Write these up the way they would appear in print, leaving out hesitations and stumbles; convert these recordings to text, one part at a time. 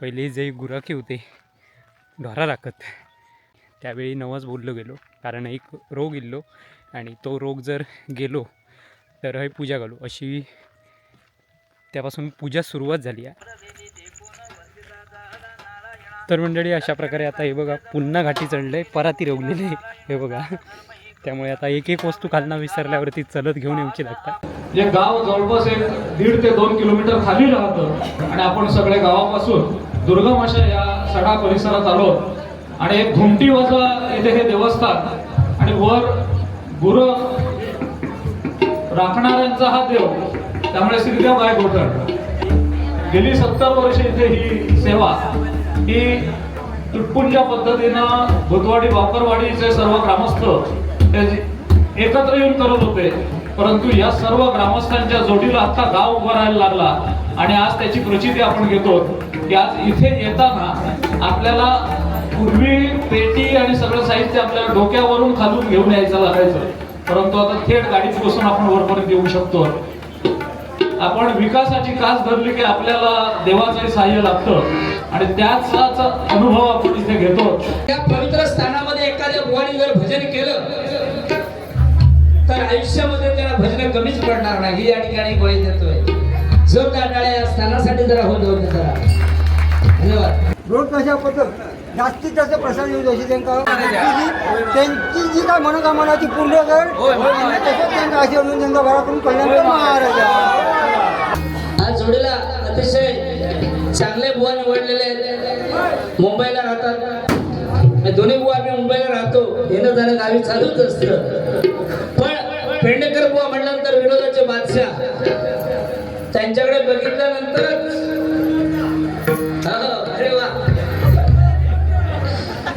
पहिले जे गुराखी होते ढोरा राखत त्यावेळी नवस बोललो गेलो, कारण एक रोग इल्लो आणि तो रोग जर गेलो तर हे पूजा घालू अशी त्यापासून पूजा सुरुवात झाली आहे. तर मंडळी अशा प्रकारे आता हे बघा पुन्हा घाटी चढले, पराती रोवलेले हे बघा. त्यामुळे आता एक एक वस्तू खालना विसरल्यावरती चलत घेऊन यायची लागतात. जे गाव जवळपास 1.5 ते 2 किलोमीटर खाली राहतं आणि आपण सगळे गावापासून दुर्गम अशा या सडा परिसरात आलो आणि एक घुमटी वजा येथे हे देवस्थान आणि वर गुरं राखणाऱ्यांचा हा देव, त्यामुळे श्रीदेव गायगोठण गेली 70 वर्षे इथे ही सेवा ही तुटपुंज्या पद्धतीनं भूतवाडी वापरवाडीचे सर्व ग्रामस्थ एकत्र येऊन करत होते. परंतु या सर्व ग्रामस्थांच्या जोडीला आता गाव उभं राहायला लागला आणि आज त्याची प्रचिती आपण घेतो की आज इथे येताना आपल्याला पूर्वी पेटी आणि सगळं साहित्य आपल्याला डोक्यावरून खालून घेऊन यायचं लागायचं, परंतु आता थेट गाडीत बसून आपण वरपर्यंत येऊ शकतो. आपण विकासाची कास धरली की आपल्याला देवाचंही सहाय्य लागतं आणि त्याचाच अनुभव आपण इथे घेतो. या पवित्र स्थानामध्ये एखाद्या बुवानी जर भजन केलं तर आयुष्यामध्ये त्याला भजन कमीच पडणार नाही, या ठिकाणी बळी देतोय. जो टाळ्या या स्थानासाठी जरा होतो जरा धन्यवाद. रोड कशा पद्धत जास्तीत जास्त प्रसार येऊ अशी त्यांची जी काय मनोकामनाची पूर्ण कर तसंच त्यांना आशीर्वाद त्यांचा घराकडून कल्याण महाराजा. आज जोडीला अतिशय चांगले बुवा निवडलेले आहेत. मुंबईला राहतात, दोन्ही बुवा आम्ही मुंबईला राहतो, येणं जाणं गावी चालूच असतं. पण पेंडेकर बुवा म्हटल्यानंतर विनोदाचे बादशाह, त्यांच्याकडे बघितल्यानंतरच अरे वा,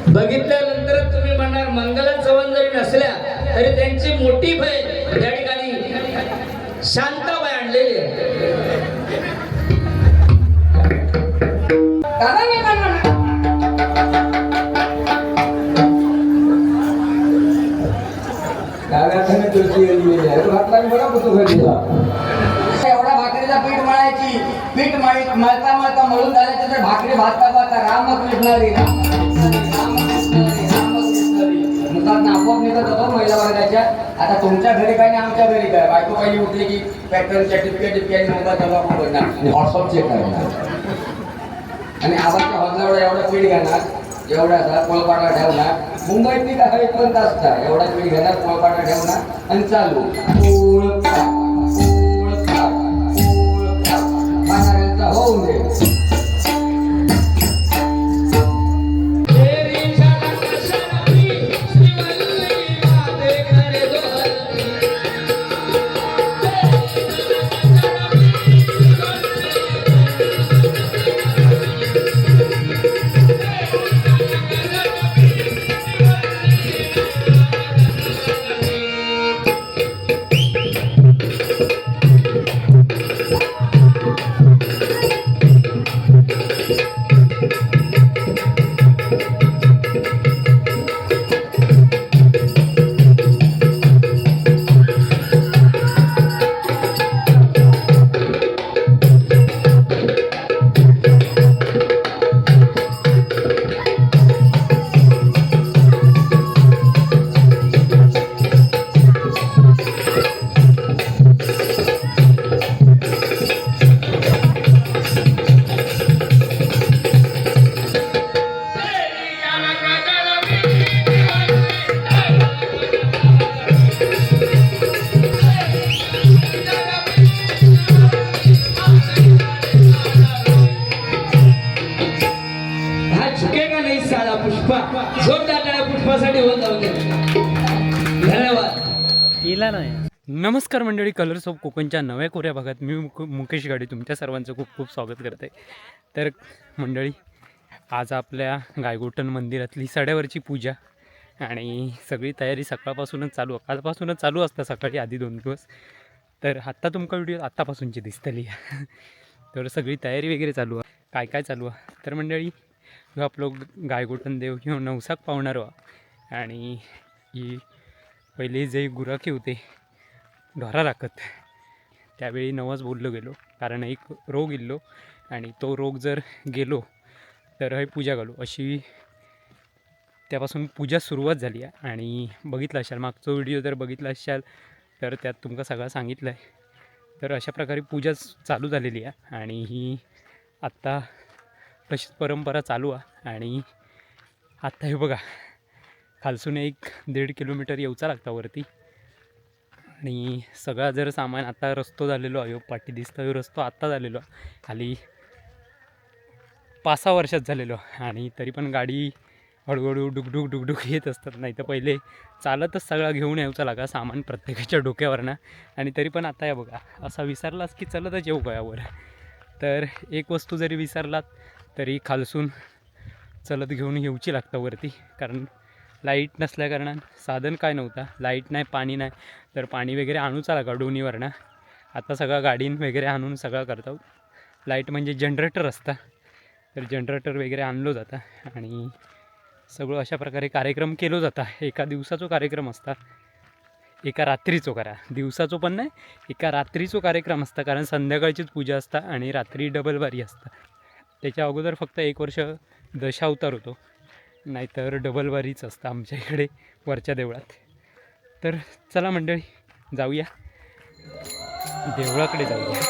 बघितल्यानंतर तुम्ही म्हणणार मंगला चव्हाण जरी नसल्या तरी त्यांची मोठी बहीण या ठिकाणी शांताबाई आणलेली आहे. एवढा भाकरीचा पीठ मळायची, पीठ मळता मळता मळून झाल्याच्या तर भाकरी भाजता भाजता रामकृष्ण हरी आपोआप निघत होतो महिला वर्गाच्या. आता तुमच्या घरी काय आणि आमच्या घरी काय, बायको काही उठली की पॅटर्न सर्टिफिकेट व्हॉट्सअप चेक करणार आणि आवाजच्या हॉलला एवढा पीठ घेणार, एवढा पोळपाटा ठेवणार. मुंबईतली काय 1 तास का एवढा पीठ घेणार, पोळपाटा ठेवणार आणि चालू होऊन दे. नमस्कार मंडळी, कलर्स ऑफ कोकणच्या नव्या कोऱ्या भागात मी मुकेश गाडी तुमच्या सर्वांचं खूप खूप स्वागत करते. तर मंडळी, आज आपल्या गायगोठण मंदिरातली सड्यावरची पूजा आणि सगळी तयारी सकाळपासूनच चालू, कालपासूनच चालू असतं सकाळी आधी 2 दिवस. तर आत्ता तुमका व्हिडिओ आत्तापासूनची दिसतली. तर सगळी तयारी वगैरे चालू आहे. काय काय चालू आहे तर मंडळी, जो आपलं गायगोठण देव किंवा नवसाक पावणार आणि ही पहिले जे गुराखी होते ढोरा राखत त्यावेळी नवस बोललो गेलो, कारण एक रोग इल्लो आणि तो रोग जर गेलो तर हे पूजा घालू अशी त्यापासून पूजा सुरुवात झाली आहे. आणि बघितलं असाल मागचा व्हिडिओ जर बघितला असाल तर त्यात तुमका सगळं सांगितलं आहे. तर अशा प्रकारे पूजा चालू झालेली आहे आणि ही आत्ता तशीच परंपरा चालू आहे. आणि आत्ता हे बघा खालसून 1-1.5 किलोमीटर येऊचा लागता वरती. आणि सगळा जर सामान आता रस्तो झालेलो आहे, पाठी दिसतं रस्तो आत्ता झालेलो आहे, खाली 5-6 वर्षात झालेलो. आणि तरी पण गाडी हळूहळू डुकडुक डुकडुक येत असतात. नाही तर पहिले चालतच सगळा घेऊन यायचा लागा सामान प्रत्येकाच्या डोक्यावरनं. आणि तरी पण आता या बघा असा विसरलास की चलतच येऊ गयावर. तर एक वस्तू जरी विसरलात तरी खालसून चलत घेऊन येऊची लागतं वरती. कारण लाईट नसल्याकारणानं साधन काय नव्हता, लाईट नाही पाणी नाही, तर पाणी वगैरे आणूचा लागा डोनीवरनं. आता सगळं गाडीन वगैरे आणून सगळं करतो. लाईट म्हणजे जनरेटर असतं, तर जनरेटर वगैरे आणलं जातं आणि सगळं अशा प्रकारे कार्यक्रम केलो जाता. एका दिवसाचो कार्यक्रम असता, एका रात्रीचो करा, दिवसाचो पण नाही, एका रात्रीचो कार्यक्रम असता. कारण संध्याकाळचीच पूजा असता आणि रात्री डबलबारी असता. त्याच्या अगोदर फक्त 1 वर्ष दशावतार होतो, नाहीतर डबलबारीच असतं आमच्या इकडे वरच्या देवळात. तर चला मंडळी जाऊया देवळाकडे जाऊया.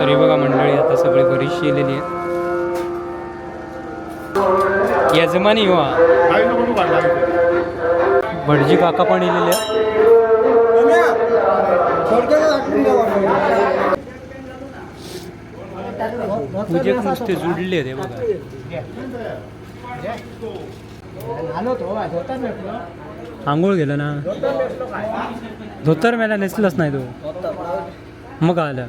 तरी बघा मंडळी आता सगळी बरीचशी येलेली आहे. यजमानी हो भटजी काका पण येलेले आहे. पूजेक नुसते जुडले ते बघा. आंघोळ गेलं ना, धोतर मेला नेसलंच नाही तो, मग आलं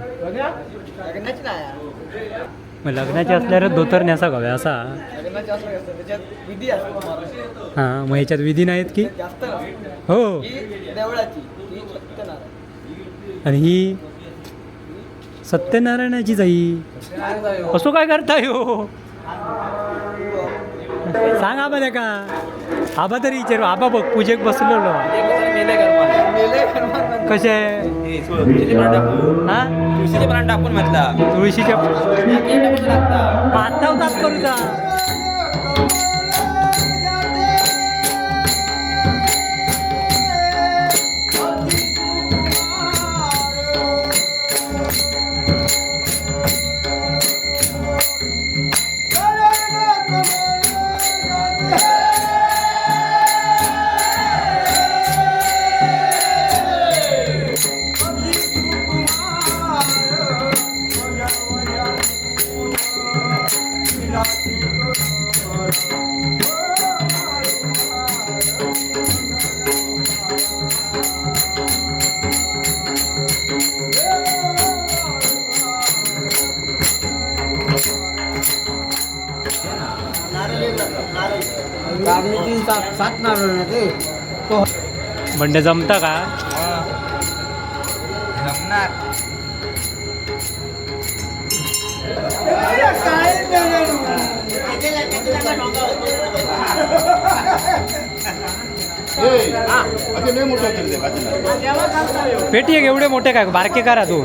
मग लग्नाची असल्यावर धोतर नेसा गावे असा. हां मग ह्याच्यात विधी नाहीत की हो. आणि ही सत्यनारायणाची जाई असो काय करताय हो सांग आबा का. आबा तरी विचारू, आबा बघ पूजेक बसलेलो कसे हा तुळशीचे प्राण टाकून म्हटला, तुळशीच्या आता तास करूचा. बंडे जमता का? पेटी एक एवढे मोठे काय बारके करा तू.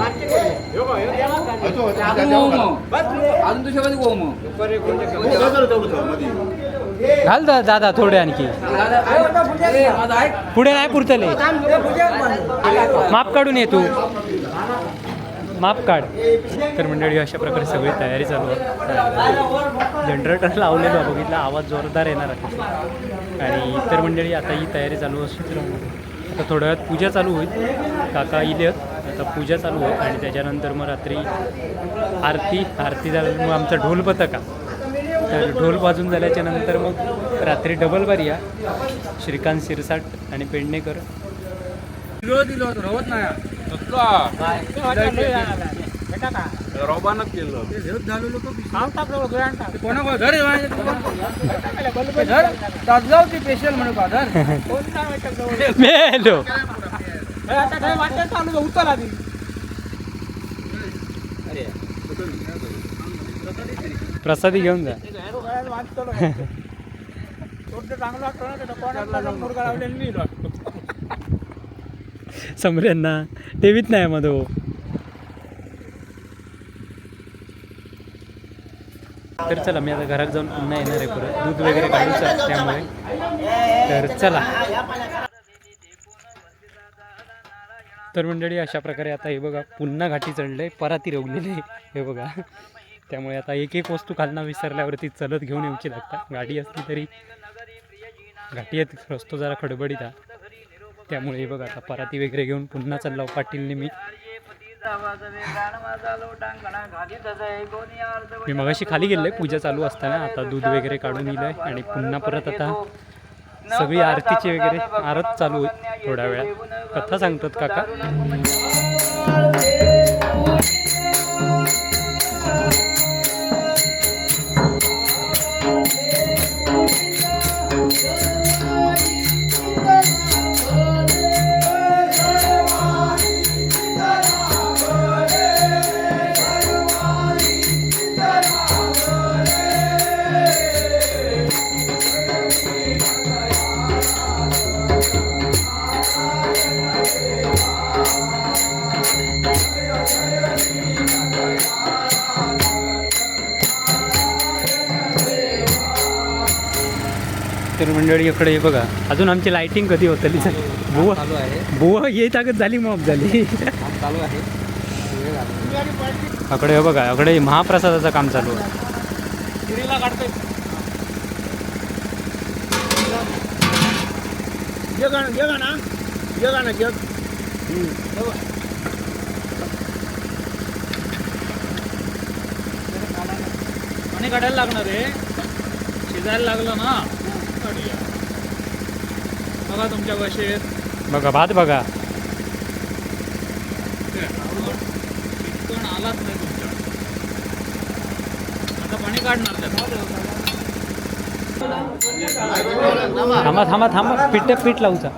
घाल दादा थोडे आणखी पुढे नाही पुरतले माप काढून ये तू माप काढ. तर मंडळी अशा प्रकारे सगळी तयारी चालू आहे. जनरेटर लावलेलो आहे बघितला आवाज जोरदार येणार आहे. आणि इतर मंडळी आता ही तयारी चालू अशीच राहणार. आता थोड्या वेळात पूजा चालू होईल. काका इले आता पूजा चालू होईल आणि त्याच्यानंतर मग रात्री आरती झाल्यानंतर मग आमचा ढोल पथका. तर ढोल वाजून झाल्याच्या नंतर मग रात्री डबल बारी श्रीकांत शिरसाट आणि पेडणेकर. स्पेशल म्हणून मेलो प्रसादी घेऊन जा. समऱ्यांना टीव्हीत नाही मधो. तर चला मी आता घरात जाऊन पुन्हा येणार आहे परत दूध वगैरे काढूचं त्यामुळे. तर चला तर मंडळी अशा प्रकारे आता हे बघा पुन्हा घाटी चढले पराती रोवलेले हे बघा. त्यामुळे आता एक एक वस्तू खालना विसरल्यावरती चलत घेऊन येऊची लागतात. गाडी असली तरी घाटी रस्तो जरा खडबडीत आहे त्यामुळे हे बघा आता पराती वगैरे घेऊन पुन्हा चाललो पाटीलने मी मगाशी खाली गेले पूजा चालू असताना. आता दूध वगैरे काढून येईल आणि पुन्हा परत आता सगळी आरतीची वगैरे आरत चालू होईल. थोड्या वेळात कथा सांगतात काका. तर मंडळी इकडे हे बघा अजून आमची लाईटिंग कधी होतली बुवा चालू आहे. बुवा ये ताकद झाली मॉप झाली. चालू आहे. अकडे हे बघा अकडे महाप्रसादाचं काम चालू आहे. पाणी काढायला लागणार आहे. शिजायला लागलं ना बघा तुमच्या भाषेत बघा भात बघा पण आलाच नाही तुमच्या. आता पाणी काढणार थांबा थांबा थांबा पीठ लावूचा.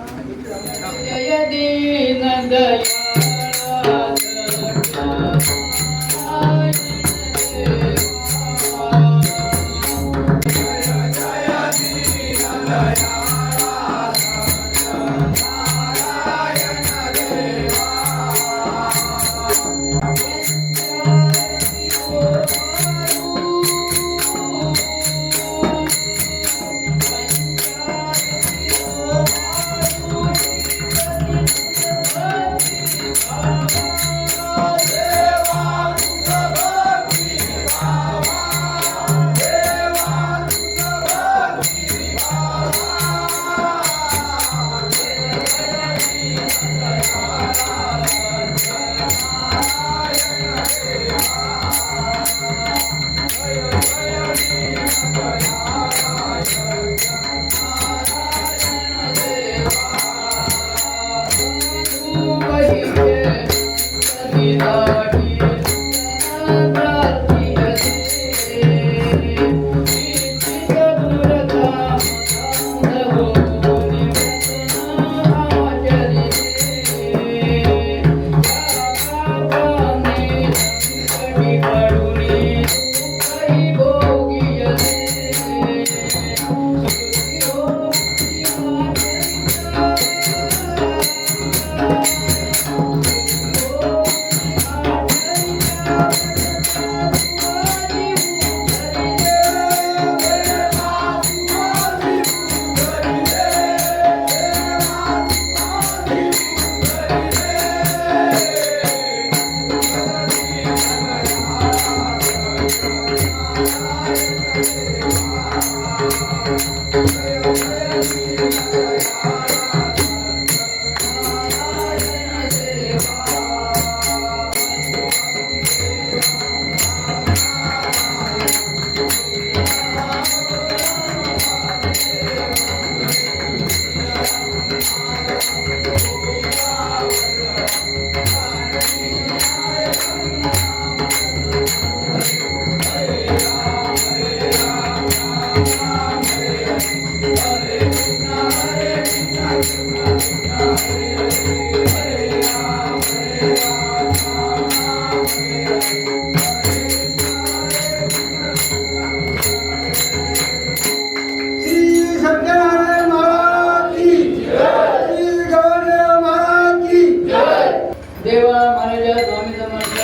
देवा महाराजा स्वामी समर्थ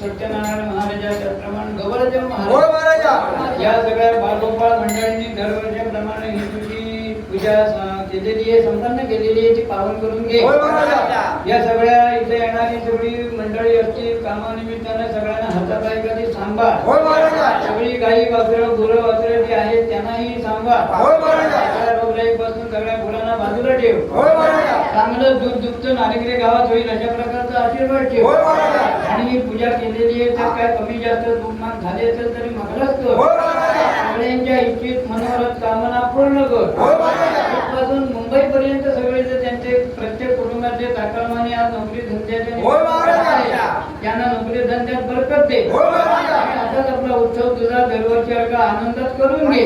सत्यनारायण महाराजा त्याप्रमाणे गौरदेव महाराज या सगळ्या बालगोपाळ मंडळींनी दरवर्षीप्रमाणे ही तुझी पूजा केलेली आहे, संपन्न केलेली आहे, ती पावन करून घे. या सगळ्या इथे येणारी सगळी मंडळी असतील कामानिमित्तानं सगळ्यांना हातापायी कधी सांभाळ. सगळी गाई वासरं गुरं वासरं जी आहेत त्यांनाही सांभाळ. सगळ्या रोगराईपासून सगळ्या मुलांना बाजूला ठेव. चांगलं दूध दुभत नारिकरे गावात होईल अशा प्रकारचा आशीर्वाद ठेव. आणि ही पूजा केलेली आहे तर काय कमी जास्त दुःखमान झाले असेल तरी मागलाच कर. सगळ्यांच्या इच्छित मनोरथ कामना पूर्ण कर. पासून मुंबई पर्यंत सगळे जे त्यांचे प्रत्येक कुटुंबाचे ताकदमाने आज नोकरी धंद्याचे त्यांना नोकरी धंद्यात बरकत दे. असाच आपला उत्सव तुझा दरवर्षी आनंदात करून घे.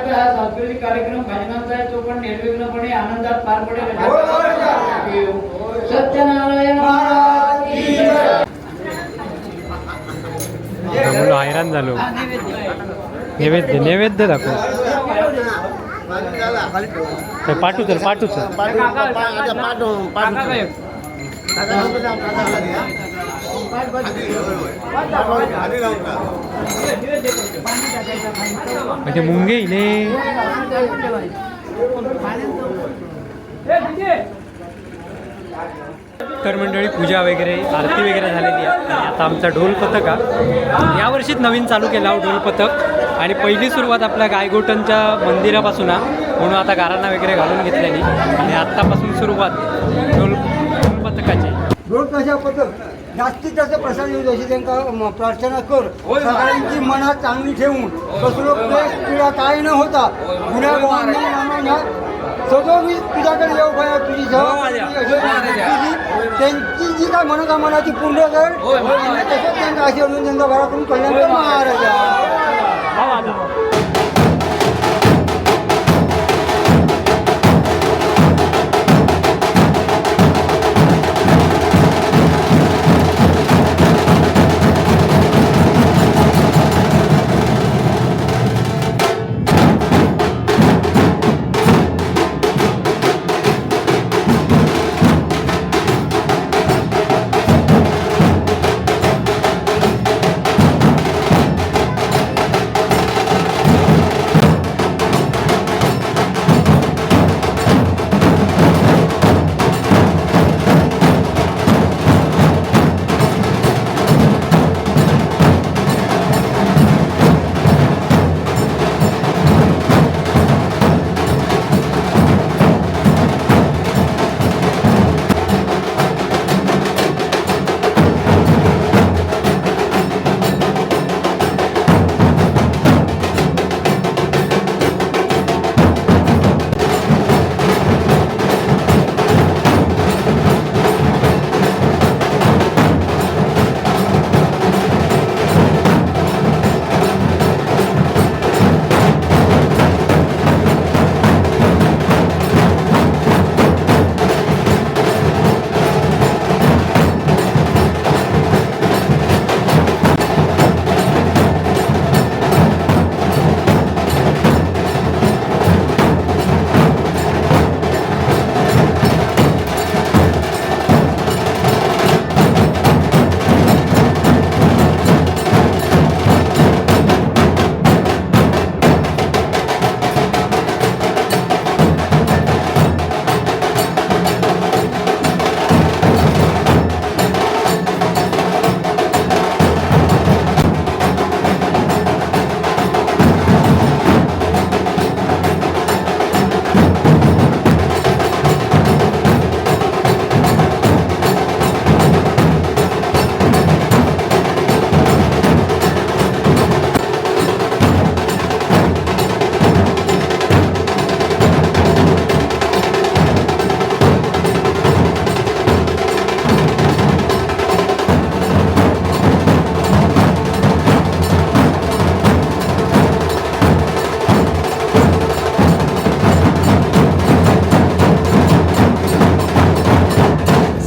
हा सांस्कृतिक कार्यक्रम भजनाचा आहे तो पण निर्विघ्नपणे आनंदात पार पडेल. सत्यनारायण महाराज की जय. म्हणून हैराण झालो. नैवेद्य नैवेद्य दाखव. पाठवू चल पाठवू चल. म्हणजे मुंगे इले तर मंडळी पूजा वगैरे आरती वगैरे झालेली आहे. आणि आता आमचा ढोल पथक हा यावर्षीच नवीन चालू केला हो ढोल पथक. आणि पहिली सुरुवात आपल्या गायगोटनच्या मंदिरापासून म्हणून आता गारांना वगैरे घालून घेतलेली आणि आत्तापासून सुरुवात ढोल पथकाची. ढोल कशा पद्धत जास्तीत जास्त प्रसाद येऊ अशी त्यांना प्रार्थना कर. सगळ्यांची मनात चांगली ठेवून कसलो तुला काय न होता गुन्हा गोवांना सगळं मी तुझ्याकडे येऊ भया तुझी त्यांची जी काय मनोकामना ती पूर्ण कर. तसंच त्यांचा आशीर्वाद त्यांचा घराकडून कल्याण कर महाराजा.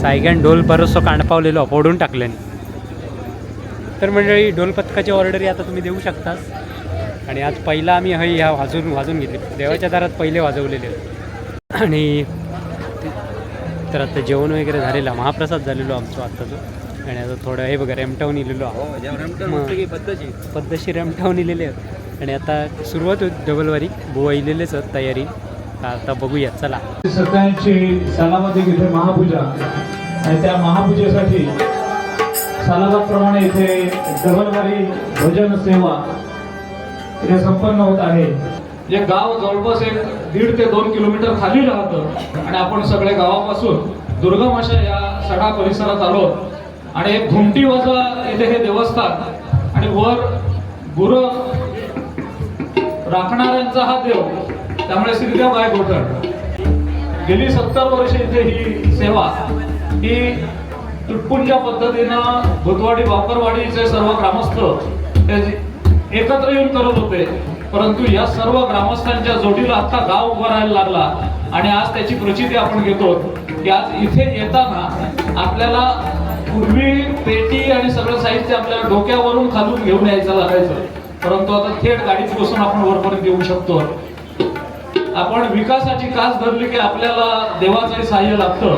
कायग्यान ढोल बरोचसो काणपावलेलो फोडून टाकल्याने. तर मंडळी ढोल पथकाची ऑर्डरी आता तुम्ही देऊ शकतास. आणि आज पहिला आम्ही ह्या वाजून घेतले देवाच्या दारात पहिले वाजवलेले आणि तर आता जेवण वगैरे झालेलं महाप्रसाद झालेलो आमचं आत्ताचं. आणि आता थोडं हे बघा रेमटावून इलेलो पद्धतशीर रेमटावून इलेले आहेत. आणि आता सुरुवात होती डबलवारी बुवा इलेलेच आहेत तयारी. आता बघूया चला. सत्यांची सालामध्ये इथे महापूजा आणि त्या महापूजेसाठी सालाबादप्रमाणे इथे डबलवारी भजन सेवा इथे संपन्न होत आहे. जे गाव जवळपास 1.5 ते 2 किलोमीटर खाली राहतं आणि आपण सगळ्या गावापासून दुर्गम अशा या सडा परिसरात आलो. आणि एक घुमटी वजा इथे हे देवस्थान आणि वर गुरं राखणाऱ्यांचा हा देव. त्यामुळे श्रीदेव गायगोठण गेली 70 वर्ष इथे ही सेवा ही तुटपुंजा पद्धतीनं भुतवाडी वापरवाडीचे सर्व ग्रामस्थ एकत्र येऊन करत होते. परंतु या सर्व ग्रामस्थांच्या जोडीला आता गाव उभं राहायला लागला. आणि आज त्याची प्रचिती आपण घेतो की आज इथे येताना आपल्याला पूर्वी पेटी आणि सगळं साहित्य आपल्याला डोक्यावरून खालून घेऊन यायचं लागायचं. परंतु आता थेट गाडीत बसून आपण वरपर्यंत येऊ शकतो. आपण विकासाची कास धरली की आपल्याला देवाचंही सहाय्य लागतं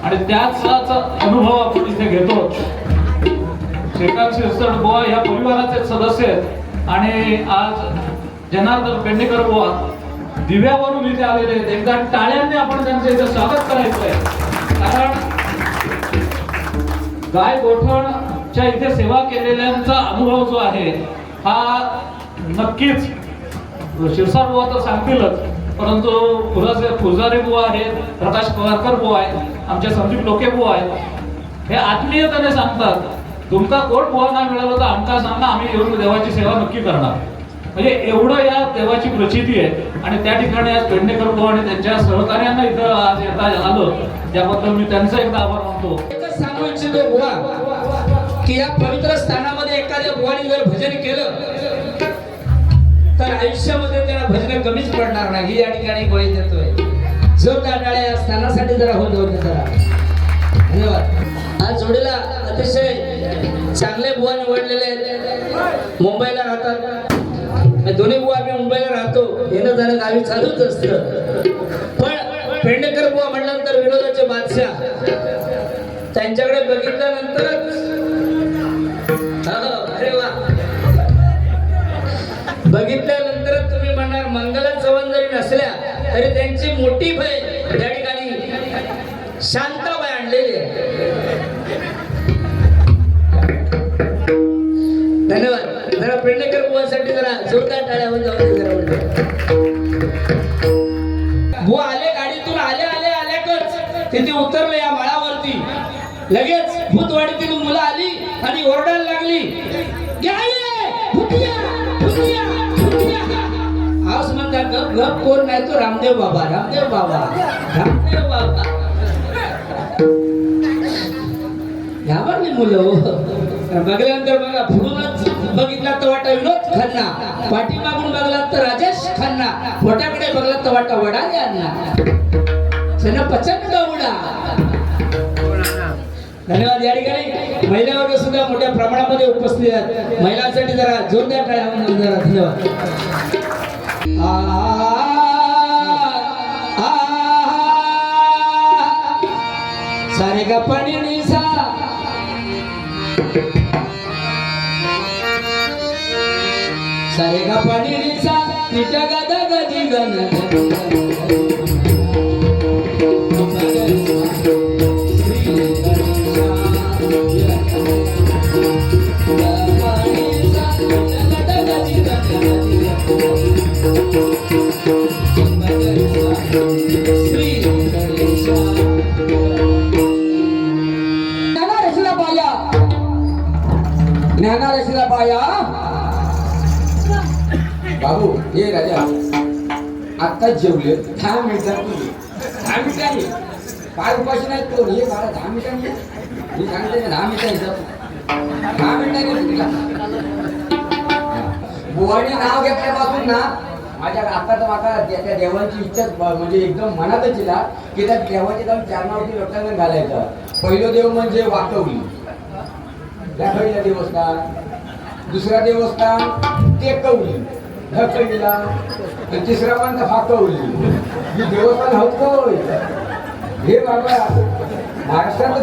आणि त्याचाच अनुभव आपण इथे घेतो. श्रीकांत शिरसट बुवा या परिवाराचे सदस्य आहेत आणि आज जनार्दन पेडणेकर बुवा दिव्यावरून इथे आलेले आहेत. एकदा टाळ्यांनी आपण त्यांचं इथे स्वागत करायचं आहे. कारण गायगोठणच्या इथे सेवा केलेल्यांचा अनुभव जो आहे हा नक्कीच शिरसाट बुवा तर सांगतीलच. परंतु फुलझारे बुवा आहेत, प्रकाश पवारकर बुवा आहेत, आमचे संदीप लोके बुवा आहेत. हे आत्मीयतेने सांगतात तुमका कोण बुवा नाही मिळालं तर आमका सांगा, आम्ही येऊन देवाची सेवा नक्की करणार. म्हणजे एवढं या देवाची प्रचिती आहे. आणि त्या ठिकाणी आज पेडणेकर बुवा आणि त्यांच्या सहकार्यांना इथं आज येता आलं त्याबद्दल मी त्यांचा एकदा आभार मानतो. एकच सांगू इच्छितो बुवा की या पवित्र स्थानामध्ये एखाद्या बुवाने जर भजन केलं तर आयुष्यामध्ये त्याला भजन कमीच पडणार नाही. ही या ठिकाणी गोळी देतोय. जोरदार टाळ्या या स्थानासाठी जरा होत होते जरा. धन्यवाद. आज जोडीला अतिशय चांगले बुवा निवडलेले आहेत. मुंबईला राहतात. दोन्ही बुवा आम्ही मुंबईला राहतो. येणं जाणं गावी चालूच असतं. पण पेडणेकर बुवा म्हटल्यानंतर विनोदाचे बादशाह त्यांच्याकडे बघितल्यानंतरच अरे वा बघितल्यानंतरच तुम्ही म्हणणार मंगला चव्हाण जरी नसल्या तरी त्यांची मोठी बहीण त्या ठिकाणी शांताबाई आणलेली आहे. धन्यवाद. जरा पेडणेकर बुवासाठी जरा जोरदार टाळ्या होऊन जाऊ जरा. बुवा आले गाडीतून आल्याकच तिथे उतरले या माळावरती. लगेच भूतवाडीतून मुलं आली आणि ओरडायला लागली आवाज म्हणतात गप गप कोण नाही तो रामदेव बाबा रामदेव बाबा रामदेव बाबा. घाबरली मुलं. बघल्यानंतर बघा पुढूनच बघितला तर वाटा विनोद खन्ना, पाठीमागून बघला तर राजेश खन्ना, पोटाकडे बघला तर वाटा वडाले अण्णा. त्यांना प्रचंड उडा. धन्यवाद. या ठिकाणी महिला वर्ग सुद्धा मोठ्या प्रमाणामध्ये उपस्थित आहेत. महिलांसाठी जरा जोरदार टाळ्या होऊन जरा. धन्यवाद. सारे का पाणी निसा सारे का पाणी निसा तिच्या गादा गदी गण ज्ञानारसीला पाया. बाबू हे राजा आत्ताच जेवले. 10 मिनिटांनी काय उपाशी नाही तो. हे मला 10 मिनिटांनी मी सांगते 10 मिनिटांचं 10 मिनिटांनी बुवाने नाव घेतल्यापासून ना माझ्या आता तर माका त्या देवांची इच्छा म्हणजे एकदम मनातच येईल की त्या देवाच्या जाऊन चरणावरती लोटांगण घालायचं. पहिलं देव म्हणजे वाकवली, दाखवलेलं देवस्थान. दुसरा देवस्थान टेकवली, ढकलला. आणि तिसरा म्हणजे फाकवली. ही देवस्थान हवतोय हे बाबा महाराष्ट्रात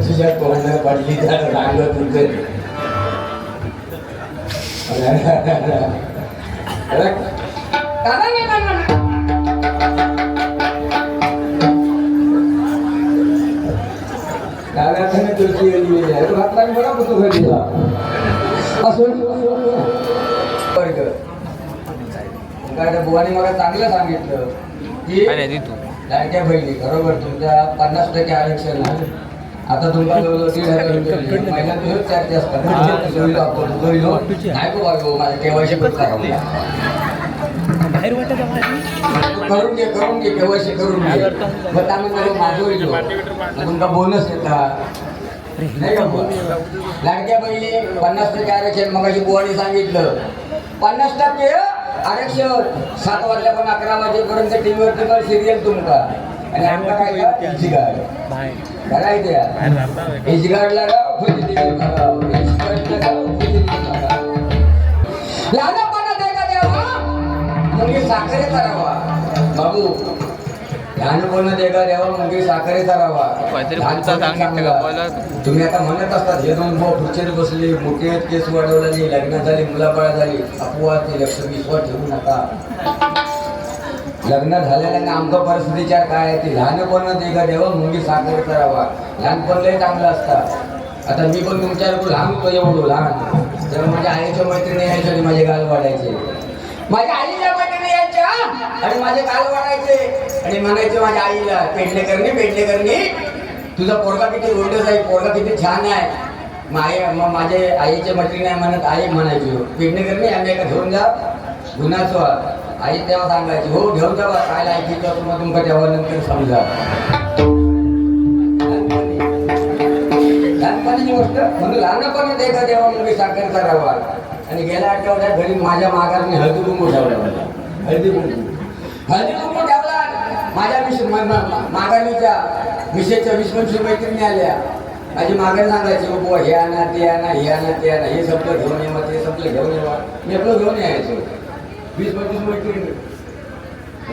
तुझ्या तोंडाला पडली तर रांगत तुझं. तुळशी गेली घातला बरा होतो घरीला असून काय बुवाने मला चांगलं सांगितलं की लाडक्या बहिणी बरोबर तुमच्या 50% आरक्षण आहे. आता तुमचा जवळजवळ 1,500 महिला तुझ्याच चार्ज असतात नाही बाबा माझ्या केवायसी करावं करून घे केवायसी करून घे. मग त्यामुळे माझं तुमचा बोनस येतात नाही का. लाडक्या बहिणी 50% आरक्षण मगाशी बुवाने सांगितलं. 50% आरक्षण 7 वाजल्यापासून 11 वाजेपर्यंत टीव्हीवरती पण सिरियल तुमका. आणि आमचा काय का इजगाड करायचं इजगाडला लहानपणा द्यायला द्यावा मग साखरे करावा बाबू. लहानपणा द्यायला द्यावा मग साखरे करावा. तुम्ही आता म्हणत असतात हे दोन भाऊ खुर्चीवर बसले मोठे आहेत केस वाढवले लग्न झाली मुलाबाळ झाली अपवाद ते लक्ष विश्वास ठेवू नका. लग्न झालेल्या आमचं परिस्थितीच्या काय आहे ते लहानपण देगा देवा मुंगी साखर करावा. लहानपण लय चांगलं असतात. आता मी पण तुमच्या लहान होतो एवढं लहान तर माझ्या आईच्या मैत्रिणी यायच्या आणि माझे गाल वाढायचे. माझ्या आईच्या मैत्रिणी यायच्या आणि माझे गाल वाढायचे आणि म्हणायचे माझ्या आईला पेटले करणे तुझा पोरगा किती गोंडस आहे पोरगा किती छान आहे. मग माझे आईच्या मैत्रिणी नाही म्हणत आई म्हणायची पेटणे करणे आम्ही एका घेऊन जा गुन्हाचं. आई तेव्हा सांगायची हो घेऊन जा काय लायकी तुम्हाला तुमका तेव्हा नंतर समजा. लहानपणाची गोष्ट म्हणून लहानपणी देखा तेव्हा मग साखर करावा. आणि गेल्या आठवड्यात घरी माझ्या माघारने हळदी कुंकू ठेवला. हळदी कुंकू ठेवला माझ्या माघारीच्या विषयच्या 20-25 मैत्रिणी आल्या. माझी माघारी सांगायची बाबा हे आणा ते आणा हे आणा ते आणा हे सगळं घेऊन येवा ते सगळं घेऊन येवा. मी आपलं घेऊन यायचो 20-25 मैत्रिणी.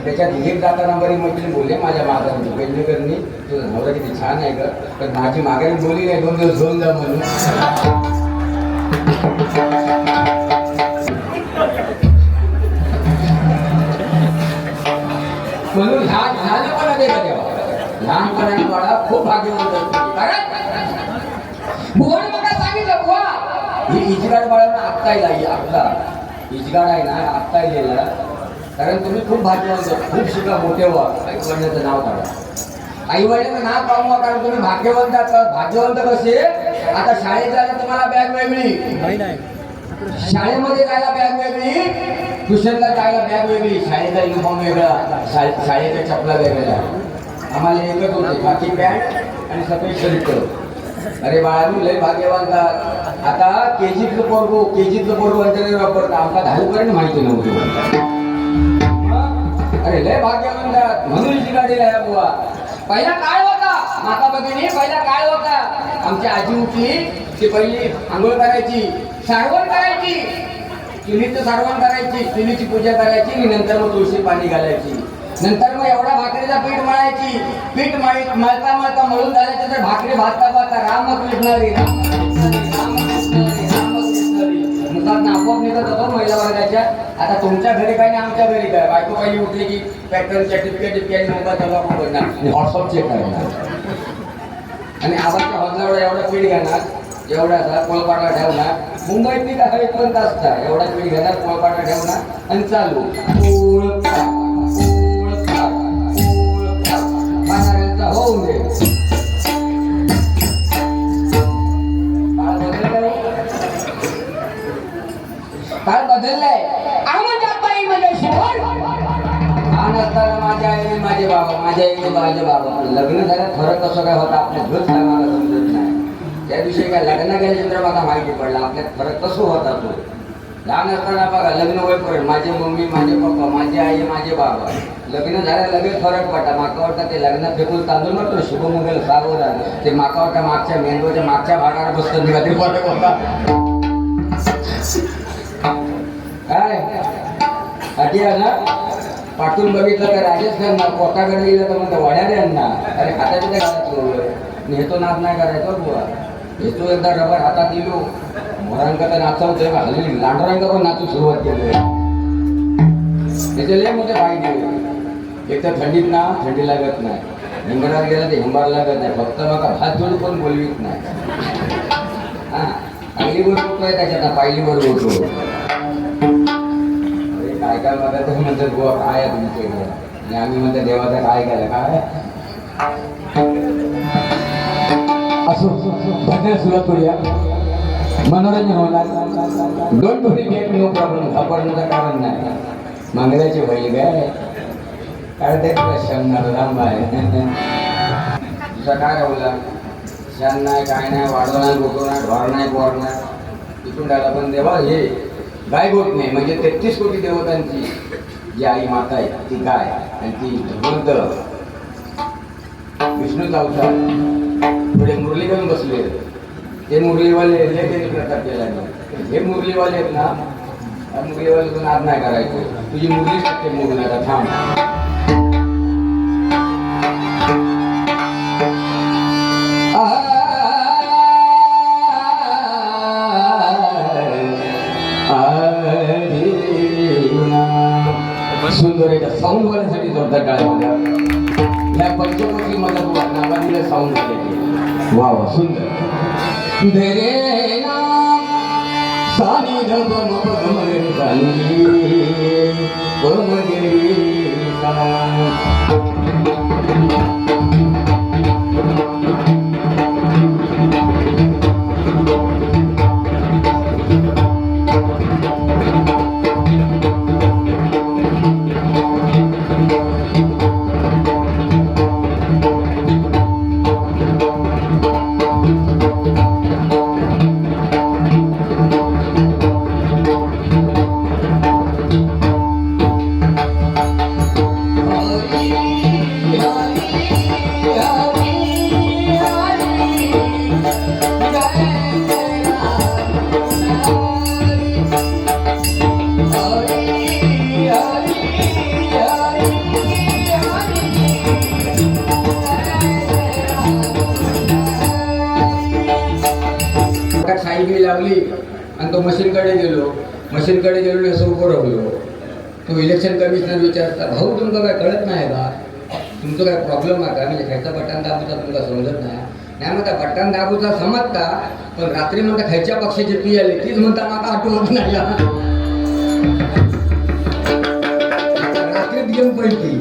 त्याच्यात एक जाताना बरी मैत्रिणी बोलले माझ्या माघारी पेडणेकरनी तुझं नवरा किती छान आहे का तर माझी माघारी बोलली नाही 2 दिवस घेऊन जा म्हणून. म्हणून लहानपणा दे का तेव्हा लहानपणाने वाडा खूप भाग्यवंत. बुवाने मला सांगितलं बुवा ही इजगाड बाळांना आपतायला आपला इजगाड आहे ना आपतायलेला कारण तुम्ही खूप भाग्यवंत खूप शिका मोठे व्हा. आई वडिलांचं नाव काढा. आई वडिलांचं नाव काढवा कारण तुम्ही भाग्यवंत आहात. भाग्यवंत कसे आता शाळेत जायला तुम्हाला बॅग वेगळी शाळेमध्ये जायला बॅग वेगळी ट्युशनला जायला बॅग वेगळी शाळेचा युनिफॉर्म वेगळा शाळेच्या चपला वेगळ्या. आम्हाला एकच होते बाकी पॅन्ट आणि सफेद शर्ट. अरे बाळांनी लय भाग्यवान. आता केजीतलं पोरगो अंतराने वापरता आमका 10वीपर्यंत माहिती नव्हती. अरे लय भाग्यवान म्हणून जी गाडीला आहे बुवा. पहिला काळ होता माता भगिनी पहिला काळ होता. आमची आजी उठली ती पहिली आंघोळ करायची सारवण करायची चुलीचं सारवण करायची चुलीची पूजा करायची आणि नंतर मग तुळशी पाणी घालायची. नंतर मग एवढा भाकरीचा पीठ मळायची. पीठ मळता मळता मळून झाल्याच्या तर भाकरी भाजता रामकृष्ण रे मुखात आपोआप निघत होतो महिला वर्गाच्या. आता तुमच्या घरी काय नाही आमच्या घरी काय बायको पहिली उठली की पॅटर्नच्या टिपक्या मोबाईल चालवा पकडणार व्हॉट्सअप चेक करणार आणि आवाजच्या हॉजला एवढा पीठ घेणार एवढा कोळपाटा ठेवणार. मुंबईतली काय 1 तास एवढा पीठ घेणार कोळपाटा ठेवणार आणि चालू होऊन दे. काळ बदललाय. लहान असताना माझ्या आईने माझे बाबा माझ्या आईने माझे बाबा लग्न झाल्यात फरक कसं काय होता आपल्या घरच काय मला समजत नाही. त्या दिवशी काय लग्न गेल्यानंतर मला माहिती पडलं आपल्यात फरक कसं होता तो. लहान असताना बघा लग्न होईपर्यंत माझी मम्मी माझे पप्पा माझी आई माझे बाबा लग्न झाल्या लगेच फरक पडता. माका वाटतं ते लग्नात फेकून तांदूळ म्हणतो शुभमंगल सागोर आलं ते माका वाटतं मागच्या मेंदूच्या मागच्या भागावर बसतं निघा ते फरक होता. काय आधी ना पाठून बघितलं तर राजेश खन्ना पोटाकडे गेलं तर म्हणतो वड्यारे यांना अरे हाताच्या त्या घालात नेतो नाच नाही करायचो बुवा. येतो एकदा रबर हातात दिलो मोरांक तर नाचवतोय हल्ली लांडरांक पण नाचू सुरुवात केली. त्याचे लय मोठे फायदे. एक तर थंडीत ना थंडी लागत नाही, हिंबरात गेला तर हिंबार लागत नाही, फक्त मग हात जोडी पण बोलवीत नाही. हा अंगलीवर होतोय त्याच्यात पायलीवर होतो. काय काय बघा तर म्हणतात बुवा काय आहे तुमच्याकडे आणि आम्ही म्हणतो देवाचं काय केलं काय असो. भजन सुरुवात करूया. मनोरंजन होणार. Don't worry get no problem. घाबरण्याचं कारण नाही. मंगलाची बैल काय काढते शमणार राम आहे. तुझा काय राहुला शान नाही काय नाही वाढव नाही गोटो नाही ढोर नाही बोर नाही तिथून राहिला. पण देवा हे गाय गोट नाही म्हणजे 33 कोटी देवतांची जी आई माता आहे ती गाय आणि ती भगवंत विष्णूचा अवतार. पुढे मुरली घेऊन बसले. ते मुरलीवाले लय त्यांनी प्रकार केला नाही. हे मुरलीवाले आहेत ना त्या मुरलीवाले तू नाद नाही करायचो. तुझी मुरलीच टक्के मुरली आता थांब. सुंदर एका साऊंड वाल्यासाठी जोरदार टाळ्या. या पंचकोशी मला नावाने साऊंड वाले वा वा सुंदर. धरे नाम सानी धम मगमरे सानी गमरे लावली आणि तो मशीनकडे गेलो असं उभं राहिलो. तो इलेक्शन कमिशनर विचारता भाऊ तुमचं काय कळत नाही का तुमचं काय प्रॉब्लेम आहे का म्हणजे खायचा बटन दाबूचा तुमका समजत नाही म्हणता बटन दाबूचा समजता पण रात्री म्हणता खायच्या पक्षाची पी आली तीच म्हणता माका आठवत नाही. रात्रीत घेऊन पडली.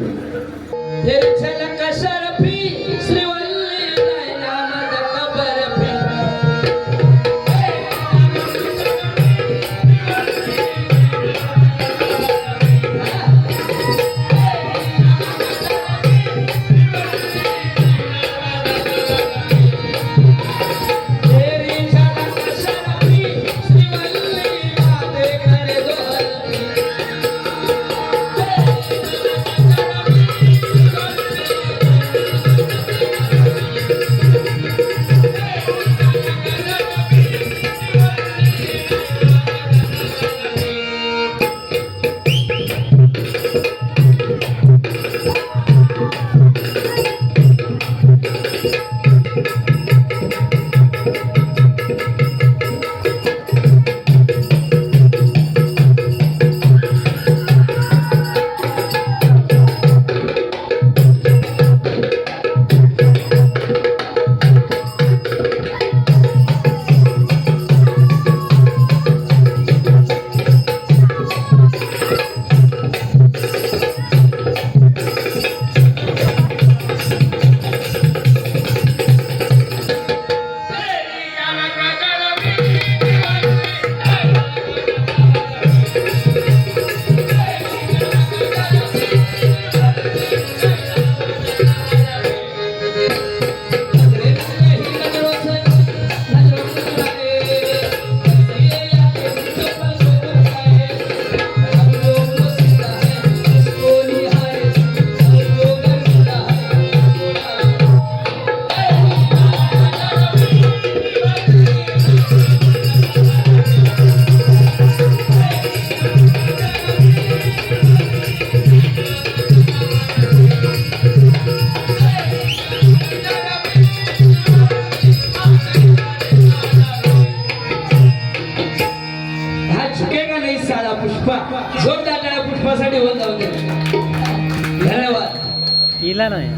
झुकेगा नाही साला पुष्पा. जोरदार टाळ्या पुष्पासाठी होत जाऊ दे. धन्यवाद. केला नाही